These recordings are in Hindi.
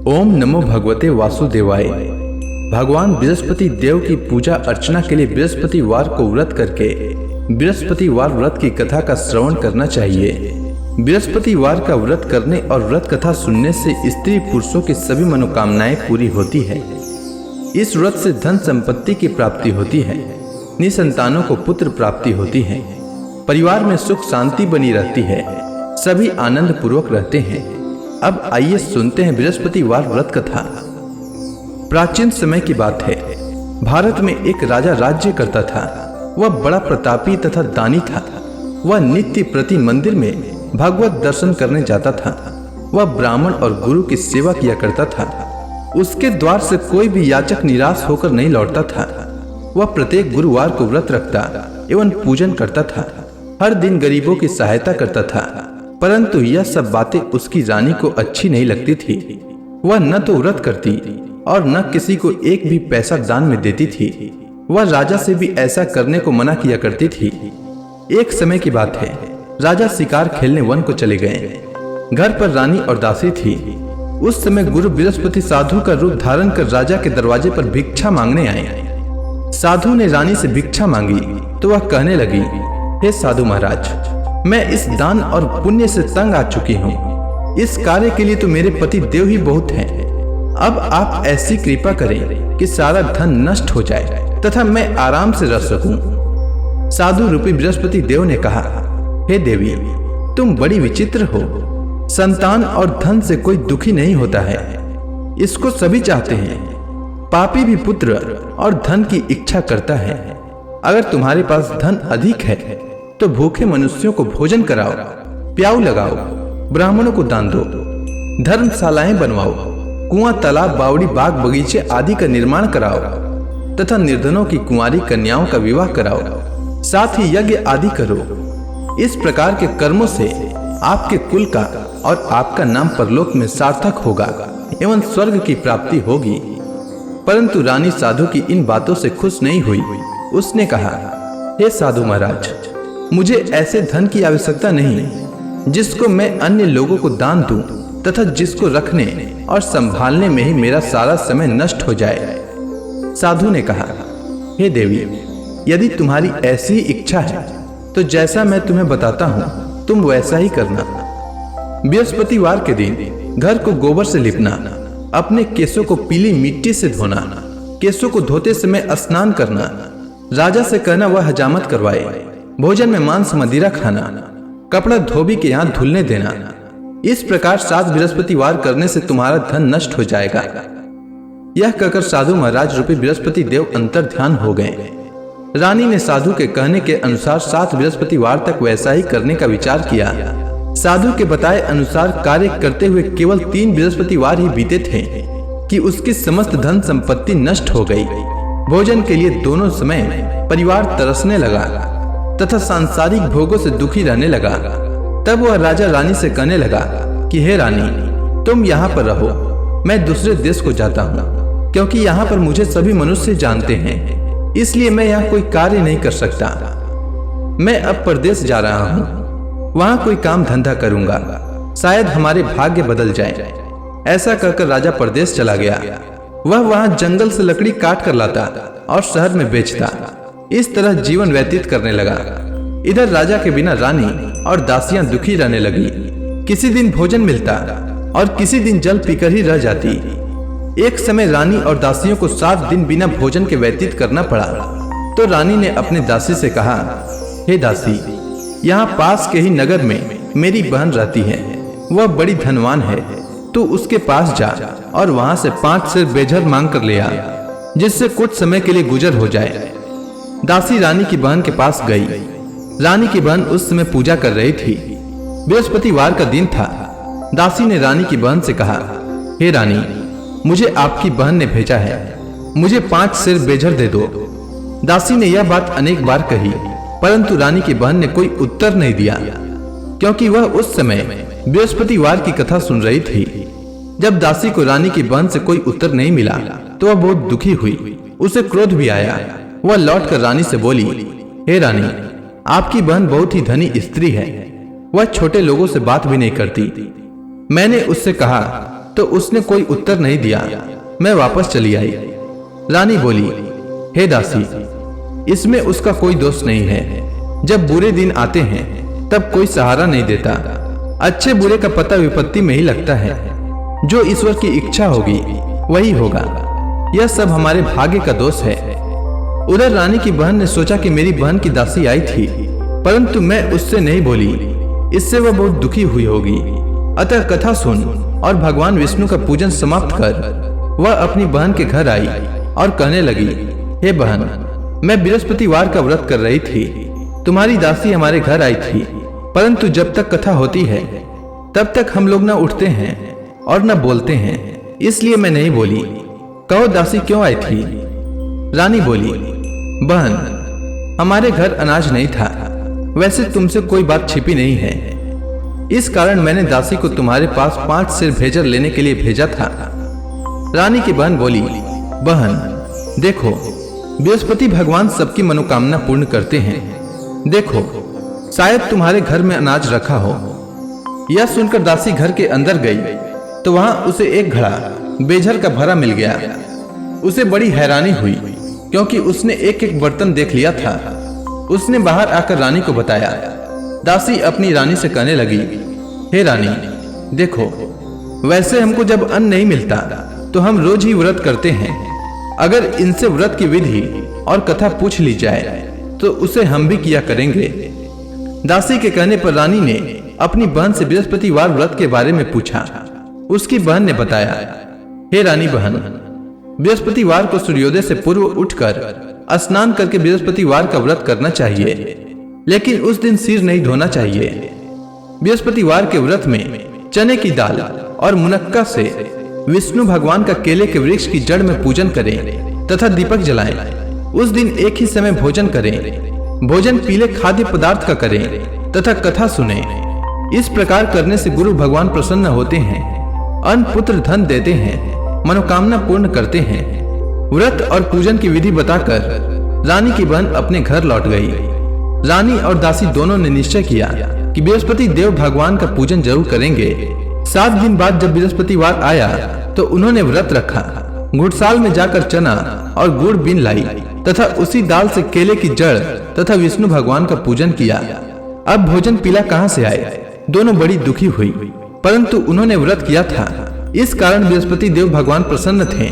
ओम नमो भगवते वासुदेवाय। भगवान बृहस्पति देव की पूजा अर्चना के लिए बृहस्पतिवार को व्रत करके बृहस्पतिवार व्रत की कथा का श्रवण करना चाहिए। बृहस्पतिवार का व्रत करने और व्रत कथा सुनने से स्त्री पुरुषों की सभी मनोकामनाएं पूरी होती है। इस व्रत से धन संपत्ति की प्राप्ति होती है, निसंतानों को पुत्र प्राप्ति होती है, परिवार में सुख शांति बनी रहती है, सभी आनंद पूर्वक रहते हैं। अब आइए सुनते हैं बृहस्पतिवार व्रत कथा। प्राचीन समय की बात है। भारत में एक राजा राज्य करता था। वह बड़ा प्रतापी तथा दानी था। वह नित्य प्रति मंदिर में भगवत दर्शन करने जाता था। वह ब्राह्मण और गुरु की सेवा किया करता था। उसके द्वार से कोई भी याचक निराश होकर नहीं लौटता था। वह प्रत्येक गुरुवार को व्रत रखता एवं पूजन करता था। हर दिन गरीबों की सहायता करता था। परंतु यह सब बातें उसकी रानी को अच्छी नहीं लगती थी। वह न तो व्रत करती और न किसी को एक भी पैसा दान में देती थी। वह राजा से भी ऐसा करने को मना किया करती थी। एक समय की बात है। राजा शिकार खेलने वन को चले गए। घर पर रानी और दासी थी। उस समय गुरु बृहस्पति साधु का रूप धारण कर राजा के दरवाजे पर भिक्षा मांगने आए। साधु ने रानी से भिक्षा मांगी तो वह कहने लगी, हे साधु महाराज, मैं इस दान और पुण्य से तंग आ चुकी हूँ। इस कार्य के लिए तो मेरे पति देव ही बहुत हैं। अब आप ऐसी कृपा करें कि सारा धन नष्ट हो जाए तथा मैं आराम से रह सकूं। साधु रूपी बृहस्पति देव ने कहा, हे देवी, तुम बड़ी विचित्र हो। संतान और धन से कोई दुखी नहीं होता है, इसको सभी चाहते हैं। पापी भी पुत्र और धन की इच्छा करता है। अगर तुम्हारे पास धन अधिक है तो भूखे मनुष्यों को भोजन कराओ, प्याऊ लगाओ, ब्राह्मणों को दान दो, धर्मशालाएं बनवाओ, कुआं, तालाब, बावड़ी, बाग, बगीचे आदि का निर्माण कराओ तथा निर्धनों की कुंवारी कन्याओं का विवाह कराओ। साथ ही यज्ञ आदि करो। इस प्रकार के कर्मों से आपके कुल का और आपका नाम परलोक में सार्थक होगा एवं स्वर्ग की प्राप्ति होगी। परंतु रानी साधु की इन बातों से खुश नहीं हुई। उसने कहा, हे साधु महाराज, मुझे ऐसे धन की आवश्यकता नहीं जिसको मैं अन्य लोगों को दान दूं तथा जिसको रखने और संभालने में ही मेरा सारा समय नष्ट हो जाए। साधु ने कहा, हे देवी, यदि तुम्हारी ऐसी इच्छा है तो जैसा मैं तुम्हें बताता हूँ तुम वैसा ही करना। बृहस्पतिवार के दिन घर को गोबर से लिपना, अपने केसों को पीली मिट्टी से धोना, केसों को धोते समय स्नान करना, राजा से कहना वह हजामत करवाए, भोजन में मांस मदिरा खाना, कपड़ा धोबी के यहाँ धुलने देना। इस प्रकार 7 बृहस्पतिवार करने से तुम्हारा धन नष्ट हो जाएगा। यह कहकर साधु महाराज रूपी बृहस्पति देव अंतर ध्यान हो गए। रानी ने साधु के कहने के अनुसार 7 बृहस्पतिवार तक वैसा ही करने का विचार किया। साधु के बताए अनुसार कार्य करते हुए केवल 3 बृहस्पतिवार ही बीते थे कि उसकी समस्त धन संपत्ति नष्ट हो गई। भोजन के लिए दोनों समय परिवार तरसने लगा तथा सांसारिक भोगों से दुखी रहने लगा। तब वह राजा रानी से कहने लगा कि हे रानी, तुम यहाँ पर रहो, मैं दूसरे देश को जाता हूँ, क्योंकि यहाँ पर मुझे सभी मनुष्य जानते हैं, इसलिए मैं यहाँ कोई कार्य नहीं कर सकता। मैं अब परदेश जा रहा हूँ, वहाँ कोई काम धंधा करूंगा, शायद हमारे भाग्य बदल जाए। ऐसा कहकर राजा परदेश चला गया। वह वहाँ जंगल से लकड़ी काट कर लाता और शहर में बेचता। इस तरह जीवन व्यतीत करने लगा। इधर राजा के बिना रानी और दासियां दुखी रहने लगी। किसी दिन भोजन मिलता और किसी दिन जल पीकर ही रह जाती। एक समय रानी और दासियों को 7 दिन बिना भोजन के व्यतीत करना पड़ा। तो रानी ने अपने दासी से कहा, हे दासी, यहाँ पास के ही नगर में मेरी बहन रहती है। वह बड़ी धनवान है, तू उसके पास जा और वहां से 5 सेर बेझर मांग कर ले आ, जिससे कुछ समय के लिए गुजर हो जाए। दासी रानी की बहन के पास गई। रानी की बहन उस समय पूजा कर रही थी। बृहस्पतिवार का दिन था। दासी ने रानी की बहन से कहा, हे रानी, मुझे आपकी बहन ने भेजा है, मुझे 5 सेर बेझर दे दो। दासी ने यह बात अनेक बार कही, परंतु रानी की बहन ने कोई उत्तर नहीं दिया, क्योंकि वह उस समय बृहस्पतिवार की कथा सुन रही थी। जब दासी को रानी की बहन से कोई उत्तर नहीं मिला तो वह बहुत दुखी हुई। उसे क्रोध भी आया। वह लौटकर रानी से बोली, हे रानी, आपकी बहन बहुत ही धनी स्त्री है। वह छोटे लोगों से बात भी नहीं करती। मैंने उससे कहा तो उसने कोई उत्तर नहीं दिया। मैं वापस चली आई। रानी बोली, हे दासी, इसमें उसका कोई दोष नहीं है। जब बुरे दिन आते हैं तब कोई सहारा नहीं देता। अच्छे बुरे का पता विपत्ति में ही लगता है। जो ईश्वर की इच्छा होगी वही होगा। यह सब हमारे भाग्य का दोष है। उधर रानी की बहन ने सोचा कि मेरी बहन की दासी आई थी, परंतु मैं उससे नहीं बोली। इससे वह बहुत दुखी हुई होगी। अतः कथा सुन और भगवान विष्णु का पूजन समाप्त कर वह अपनी बहन के घर आई और कहने लगी, हे बहन, मैं बृहस्पतिवार का व्रत कर रही थी। तुम्हारी दासी हमारे घर आई थी, परंतु जब तक कथा होती है तब तक हम लोग न उठते हैं और न बोलते हैं, इसलिए मैं नहीं बोली। कहो दासी क्यों आई थी? रानी बोली, बहन, हमारे घर अनाज नहीं था। वैसे तुमसे कोई बात छिपी नहीं है। इस कारण मैंने दासी को तुम्हारे पास 5 सेर भेजर लेने के लिए भेजा था। रानी की बहन बोली, बहन देखो, बृहस्पति भगवान सबकी मनोकामना पूर्ण करते हैं। देखो, शायद तुम्हारे घर में अनाज रखा हो। यह सुनकर दासी घर के अंदर गई तो वहां उसे एक घड़ा बेझर का भरा मिल गया। उसे बड़ी हैरानी हुई क्योंकि उसने एक एक बर्तन देख लिया था। उसने बाहर आकर रानी को बताया। दासी अपनी रानी से कहने लगी, हे रानी, देखो, वैसे हमको जब अन्न नहीं मिलता तो हम रोज ही व्रत करते हैं। अगर इनसे व्रत की विधि और कथा पूछ ली जाए तो उसे हम भी किया करेंगे। दासी के कहने पर रानी ने अपनी बहन से बृहस्पतिवार व्रत के बारे में पूछा। उसकी बहन ने बताया, हे रानी बहन, बृहस्पतिवार को सूर्योदय से पूर्व उठकर स्नान करके बृहस्पतिवार का व्रत करना चाहिए, लेकिन उस दिन सिर नहीं धोना चाहिए। बृहस्पतिवार के व्रत में चने की दाल और मुनक्का से विष्णु भगवान का केले के वृक्ष की जड़ में पूजन करें तथा दीपक जलाएं। उस दिन एक ही समय भोजन करें। भोजन पीले खाद्य पदार्थ का करें तथा कथा सुने। इस प्रकार करने से गुरु भगवान प्रसन्न होते हैं, अन्न पुत्र धन देते हैं, मनोकामना पूर्ण करते हैं। व्रत और पूजन की विधि बताकर रानी की बहन अपने घर लौट गई। रानी और दासी दोनों ने निश्चय किया कि बृहस्पति देव भगवान का पूजन जरूर करेंगे। 7 दिन बाद जब बृहस्पतिवार आया तो उन्होंने व्रत रखा। घुड़साल में जाकर चना और गुड़ बीन लाई तथा उसी दाल से केले की जड़ तथा विष्णु भगवान का पूजन किया। अब भोजन पीला कहाँ से आए? दोनों बड़ी दुखी हुई, परंतु उन्होंने व्रत किया था, इस कारण बृहस्पति देव भगवान प्रसन्न थे।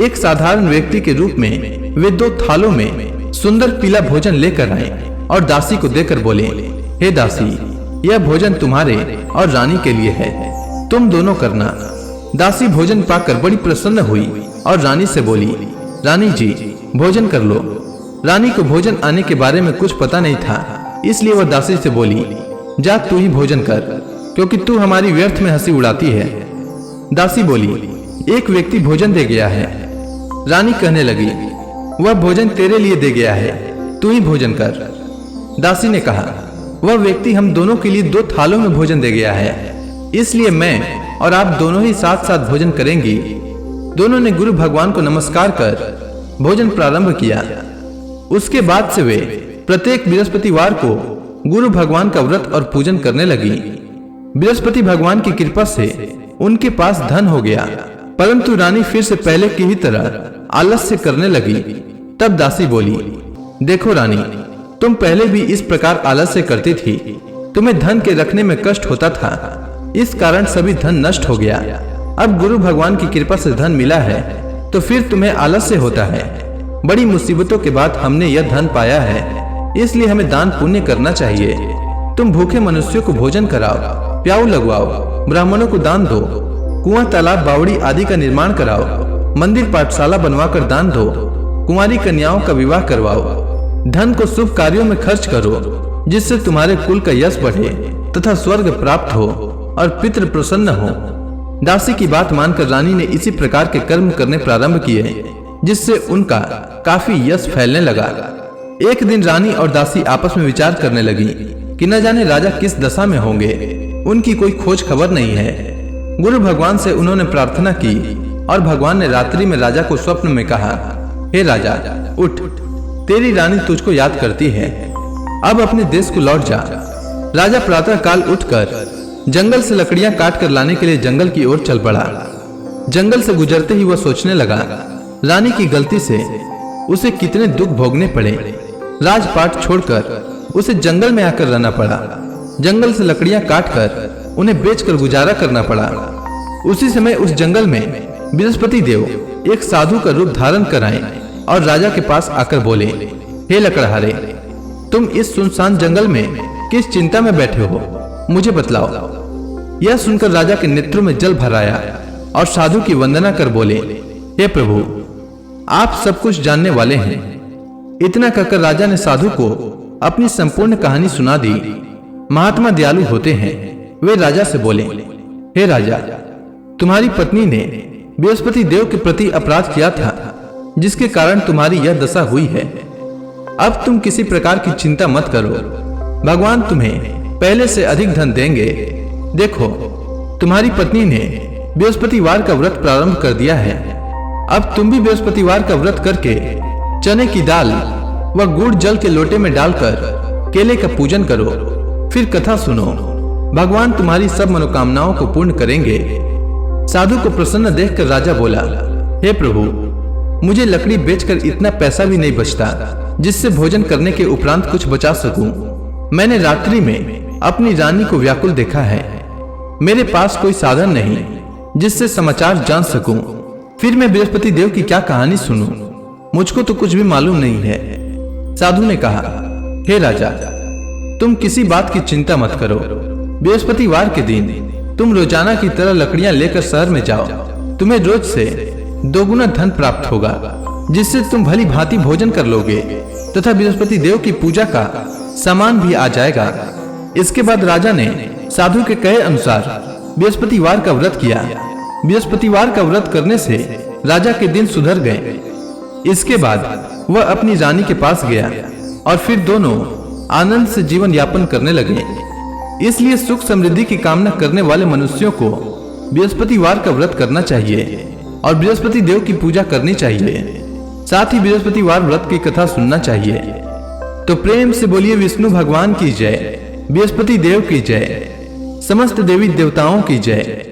एक साधारण व्यक्ति के रूप में वे 2 थालों में सुंदर पीला भोजन लेकर आए और दासी को देकर बोले, हे दासी, यह भोजन तुम्हारे और रानी के लिए है, तुम दोनों करना। दासी भोजन पाकर बड़ी प्रसन्न हुई और रानी से बोली, रानी जी, भोजन कर लो। रानी को भोजन आने के बारे में कुछ पता नहीं था, इसलिए वह दासी से बोली, जा तू ही भोजन कर, क्योंकि तू हमारी व्यर्थ में हंसी उड़ाती है। दासी बोली, एक व्यक्ति भोजन दे गया है। रानी कहने लगी, वह भोजन तेरे लिए दे गया है, तू ही भोजन कर। दासी ने कहा, वह व्यक्ति हम दोनों के लिए 2 थालों में भोजन दे गया है, इसलिए मैं और आप दोनों ही साथ साथ भोजन करेंगी। दोनों ने गुरु भगवान को नमस्कार कर भोजन प्रारंभ किया। उसके बाद से वे प्रत्येक बृहस्पतिवार को गुरु भगवान का व्रत और पूजन करने लगी। बृहस्पति भगवान की कृपा से उनके पास धन हो गया, परंतु रानी फिर से पहले की ही तरह आलस्य करने लगी। तब दासी बोली, देखो रानी, तुम पहले भी इस प्रकार आलस्य करती थी। तुम्हें धन के रखने में कष्ट होता था, इस कारण सभी धन नष्ट हो गया। अब गुरु भगवान की कृपा से धन मिला है तो फिर तुम्हें आलस्य होता है। बड़ी मुसीबतों के बाद हमने यह धन पाया है, इसलिए हमें दान पुण्य करना चाहिए। तुम भूखे मनुष्यों को भोजन कराओ, प्याऊ लगवाओ, ब्राह्मणों को दान दो, कुआं तालाब बावड़ी आदि का निर्माण कराओ, मंदिर पाठशाला बनवाकर दान दो, कुंवारी कन्याओं का विवाह करवाओ। धन को शुभ कार्यों में खर्च करो, जिससे तुम्हारे कुल का यश बढ़े तथा स्वर्ग प्राप्त हो और पितृ प्रसन्न हो। दासी की बात मानकर रानी ने इसी प्रकार के कर्म करने प्रारंभ किए, जिससे उनका काफी यश फैलने लगा। एक दिन रानी और दासी आपस में विचार करने लगी कि न जाने राजा किस दशा में होंगे, उनकी कोई खोज खबर नहीं है। गुरु भगवान से उन्होंने प्रार्थना की और भगवान ने रात्रि में राजा को स्वप्न में कहा, हे राजा, उठ, तेरी रानी तुझको याद करती है, अब अपने देश को लौट जा। राजा प्रातः काल उठकर जंगल से लकड़ियां काट कर लाने के लिए जंगल की ओर चल पड़ा। जंगल से गुजरते ही वह सोचने लगा, रानी की गलती से उसे कितने दुख भोगने पड़े। राजपाट छोड़कर उसे जंगल में आकर रहना पड़ा। जंगल से लकड़ियां काटकर उन्हें बेचकर गुजारा करना पड़ा। उसी समय उस जंगल में बृहस्पति देव एक साधु का रूप धारण कर आए और राजा के पास आकर बोले, हे लकड़हारे, तुम इस सुनसान जंगल में किस चिंता में बैठे हो, मुझे बतलाओ। यह सुनकर राजा के नेत्रों में जल भर आया और साधु की वंदना कर बोले, हे प्रभु, आप सब कुछ जानने वाले हैं। इतना कहकर राजा ने साधु को अपनी संपूर्ण कहानी सुना दी। महात्मा दयालु होते हैं। वे राजा से बोले, हे राजा, तुम्हारी पत्नी ने बृहस्पति देव के प्रति अपराध किया था, जिसके कारण तुम्हारी यह दशा हुई है। अब तुम किसी प्रकार की चिंता मत करो, भगवान तुम्हें पहले से अधिक धन देंगे। देखो, तुम्हारी पत्नी ने बृहस्पतिवार का व्रत प्रारंभ कर दिया है। अब तुम भी बृहस्पतिवार का व्रत करके चने की दाल व गुड़ जल के लोटे में डालकर केले का पूजन करो, फिर कथा सुनो। भगवान तुम्हारी सब मनोकामनाओं को पूर्ण करेंगे। साधु को प्रसन्न देखकर राजा बोला, हे प्रभु, मुझे लकड़ी बेचकर इतना पैसा भी नहीं बचता जिससे भोजन करने के उपरांत कुछ बचा सकूं। मैंने रात्रि में अपनी रानी को व्याकुल देखा है। मेरे पास कोई साधन नहीं जिससे समाचार जान सकूं। फिर मैं बृहस्पति देव की क्या कहानी सुनूं? मुझको तो कुछ भी मालूम नहीं है। साधु ने कहा, हे राजा, तुम किसी बात की चिंता मत करो। बृहस्पतिवार के दिन तुम रोजाना की तरह लकड़ियां लेकर शहर में जाओ। तुम्हें रोज से 2 गुना धन प्राप्त होगा, जिससे तुम भली भांति भोजन कर लोगे तथा बृहस्पति देव की पूजा का सामान भी आ जाएगा। इसके बाद राजा ने साधु के कहे अनुसार बृहस्पतिवार का व्रत किया। बृहस्पतिवार का व्रत करने से राजा के दिन सुधर गए। इसके बाद वह अपनी रानी के पास गया और फिर दोनों आनंद से जीवन यापन करने लगे। इसलिए सुख समृद्धि की कामना करने वाले मनुष्यों को बृहस्पतिवार का व्रत करना चाहिए और बृहस्पति देव की पूजा करनी चाहिए। साथ ही बृहस्पतिवार व्रत की कथा सुनना चाहिए। तो प्रेम से बोलिए विष्णु भगवान की जय, बृहस्पति देव की जय, समस्त देवी देवताओं की जय।